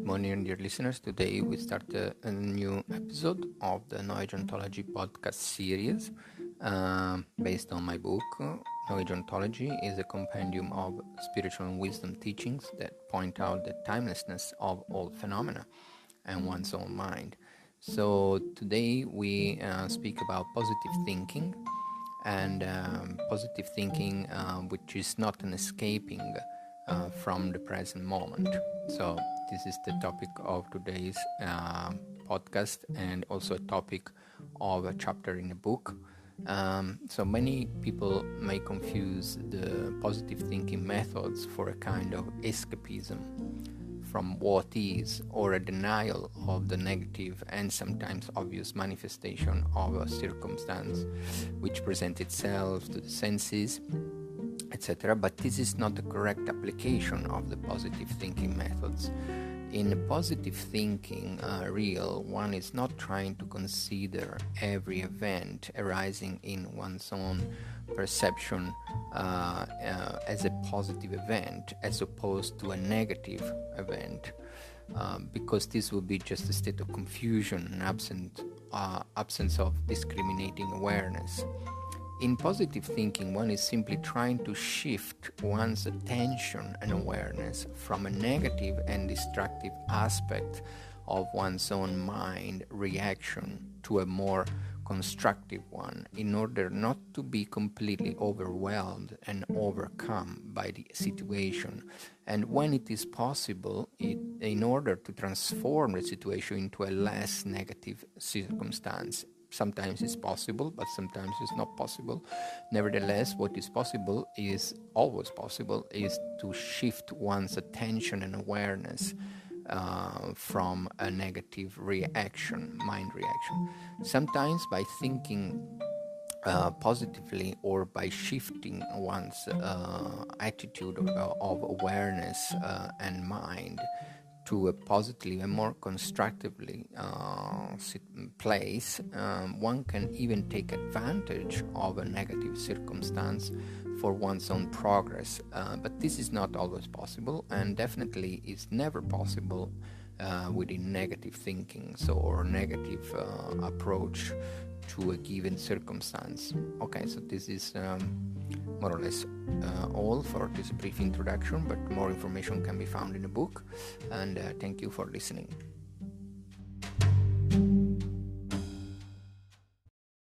Good morning, dear listeners. Today we start a new episode of the Age Ontology podcast series based on my book. Age Ontology is a compendium of spiritual and wisdom teachings that point out the timelessness of all phenomena and one's own mind. So today we speak about positive thinking and positive thinking which is not an escaping from the present moment. So this is the topic of today's podcast and also a topic of a chapter in a book. So many people may confuse the positive thinking methods for a kind of escapism from what is, or a denial of the negative and sometimes obvious manifestation of a circumstance which presents itself to the senses, etc. But this is not the correct application of the positive thinking methods. In positive thinking one is not trying to consider every event arising in one's own perception as a positive event as opposed to a negative event, because this would be just a state of confusion and absence of discriminating awareness. In positive thinking, one is simply trying to shift one's attention and awareness from a negative and destructive aspect of one's own mind reaction to a more constructive one, in order not to be completely overwhelmed and overcome by the situation, and when it is possible, in order to transform the situation into a less negative circumstance. Sometimes it's possible, but sometimes it's not possible. Nevertheless, what is possible is always possible, is to shift one's attention and awareness from a negative mind reaction. Sometimes by thinking positively, or by shifting one's attitude of awareness and mind to a positively and more constructively place, one can even take advantage of a negative circumstance for one's own progress, but this is not always possible, and definitely is never possible within negative thinking, or negative approach to a given circumstance. Okay, so this is more or less all for this brief introduction, but more information can be found in the book, and thank you for listening.